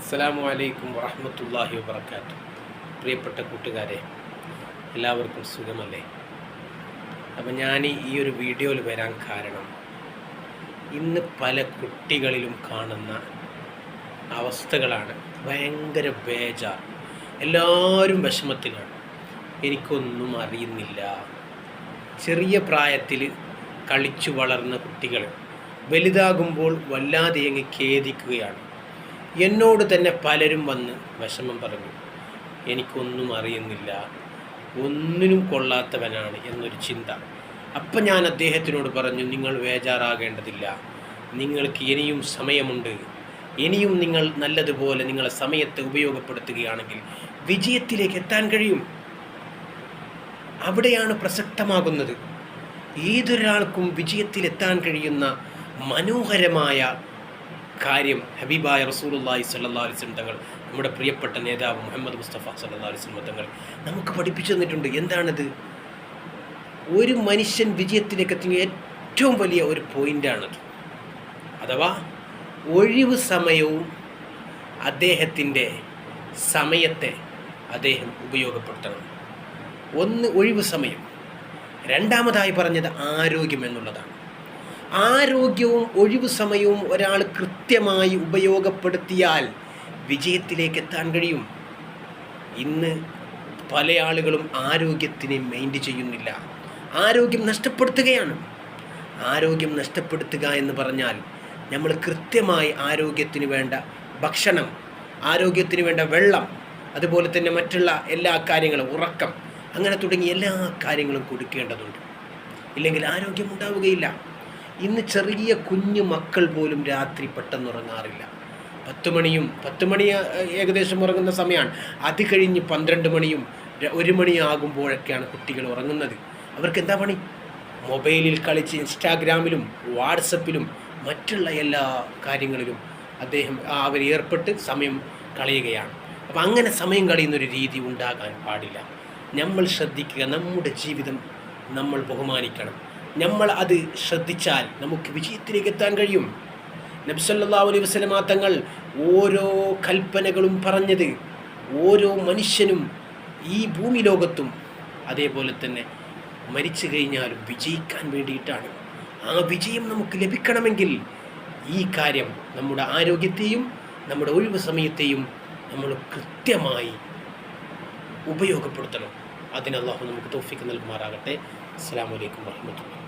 അസ്സലാമു അലൈക്കും വറഹ്മത്തുള്ളാഹി വബറകാതുഹു. പ്രിയപ്പെട്ട കൂട്ടുകാരെ, എല്ലാവർക്കും സുഖമല്ലേ? അപ്പം ഞാൻ ഈ ഒരു വീഡിയോയിൽ വരാൻ കാരണം, ഇന്ന് പല കുട്ടികളിലും കാണുന്ന അവസ്ഥകളാണ്. ഭയങ്കര ബേജാർ, എല്ലാവരും വിഷമത്തിലാണ്. എനിക്കൊന്നും അറിയുന്നില്ല. ചെറിയ പ്രായത്തിൽ കളിച്ചു വളർന്ന കുട്ടികൾ വലുതാകുമ്പോൾ വല്ലാതെ അങ്ങ് ഖേദിക്കുകയാണ്. എന്നോട് തന്നെ പലരും വന്ന് വിഷമം പറഞ്ഞു, എനിക്കൊന്നും അറിയുന്നില്ല, ഒന്നിനും കൊള്ളാത്തവനാണ് എന്നൊരു ചിന്ത. അപ്പം ഞാൻ അദ്ദേഹത്തിനോട് പറഞ്ഞു, നിങ്ങൾ ബേജാറാകേണ്ടതില്ല, നിങ്ങൾക്ക് ഇനിയും സമയമുണ്ട്. ഇനിയും നിങ്ങൾ നല്ലതുപോലെ നിങ്ങളെ സമയത്തെ ഉപയോഗപ്പെടുത്തുകയാണെങ്കിൽ വിജയത്തിലേക്ക് എത്താൻ കഴിയും. അവിടെയാണ് പ്രസക്തമാകുന്നത്. ഏതൊരാൾക്കും വിജയത്തിലെത്താൻ കഴിയുന്ന മനോഹരമായ കാര്യം ഹബീബായ റസൂലുള്ളാഹി സ്വല്ലല്ലാഹു അലൈഹി വസല്ലം തങ്ങൾ, നമ്മുടെ പ്രിയപ്പെട്ട നേതാവ് മുഹമ്മദ് മുസ്തഫ സ്വല്ലല്ലാഹു അലൈഹി വസല്ലം തങ്ങൾ നമുക്ക് പഠിപ്പിച്ചു തന്നിട്ടുണ്ട്. എന്താണത്? ഒരു മനുഷ്യൻ വിജയത്തിലേക്ക് എത്തുന്ന ഏറ്റവും വലിയ ഒരു പോയിൻ്റാണത്. അഥവാ ഒഴിവ് സമയവും അദ്ദേഹത്തിൻ്റെ സമയത്തെ അദ്ദേഹം ഉപയോഗപ്പെടുത്തണം. ഒന്ന് ഒഴിവ് സമയം. രണ്ടാമതായി പറഞ്ഞത് ആരോഗ്യം എന്നുള്ളതാണ്. ആരോഗ്യവും ഒഴിവു സമയവും ഒരാൾ കൃത്യമായി ഉപയോഗപ്പെടുത്തിയാൽ വിജയത്തിലേക്ക് എത്താൻ കഴിയും. ഇന്ന് പല ആളുകളും ആരോഗ്യത്തിനെ മൈൻഡ് ചെയ്യുന്നില്ല, ആരോഗ്യം നഷ്ടപ്പെടുത്തുകയാണ്. ആരോഗ്യം നഷ്ടപ്പെടുത്തുക എന്ന് പറഞ്ഞാൽ നമ്മൾ കൃത്യമായി ആരോഗ്യത്തിന് വേണ്ട ഭക്ഷണം, ആരോഗ്യത്തിന് വേണ്ട വെള്ളം, അതുപോലെ തന്നെ മറ്റുള്ള എല്ലാ കാര്യങ്ങളും, ഉറക്കം, അങ്ങനെ തുടങ്ങിയ എല്ലാ കാര്യങ്ങളും കൊടുക്കേണ്ടതുണ്ട്. ഇല്ലെങ്കിൽ ആരോഗ്യം ഉണ്ടാവുകയില്ല. ഇന്ന് ചെറിയ കുഞ്ഞു മക്കൾ പോലും രാത്രി പെട്ടെന്നുറങ്ങാറില്ല. 10 മണി ഏകദേശം ഉറങ്ങുന്ന സമയമാണ്. അത് കഴിഞ്ഞ് 12 മണിയും 1 മണിയാകുമ്പോഴൊക്കെയാണ് കുട്ടികൾ ഉറങ്ങുന്നത്. അവർക്ക് എന്താ പണി? മൊബൈലിൽ കളിച്ച് ഇൻസ്റ്റാഗ്രാമിലും വാട്സപ്പിലും മറ്റുള്ള എല്ലാ കാര്യങ്ങളിലും അവർ ഏർപ്പെട്ട് സമയം കളയുകയാണ്. അപ്പം അങ്ങനെ സമയം കളയുന്നൊരു രീതി ഉണ്ടാകാൻ പാടില്ല. നമ്മൾ ശ്രദ്ധിക്കുക, നമ്മുടെ ജീവിതം നമ്മൾ ബഹുമാനിക്കണം. നമ്മൾ അത് ശ്രദ്ധിച്ചാൽ നമുക്ക് വിജയത്തിലേക്ക് എത്താൻ കഴിയും. നബി സല്ലല്ലാഹു അലൈഹി വസല്ലം തങ്ങൾ ഓരോ കൽപ്പനകളും പറഞ്ഞത് ഓരോ മനുഷ്യനും ഈ ഭൂമി ലോകത്തും അതേപോലെ തന്നെ മരിച്ചു കഴിഞ്ഞാലും വിജയിക്കാൻ വേണ്ടിയിട്ടാണ്. ആ വിജയം നമുക്ക് ലഭിക്കണമെങ്കിൽ ഈ കാര്യം, നമ്മുടെ ആരോഗ്യത്തെയും നമ്മുടെ ഒഴിവ് സമയത്തെയും നമ്മൾ കൃത്യമായി ഉപയോഗപ്പെടുത്തണം. അതിന് അല്ലാഹു നമുക്ക് തൗഫീഖ് നൽകുമാറാകട്ടെ. അസ്സലാമു അലൈക്കും വറഹ്മത്തുള്ളാഹി.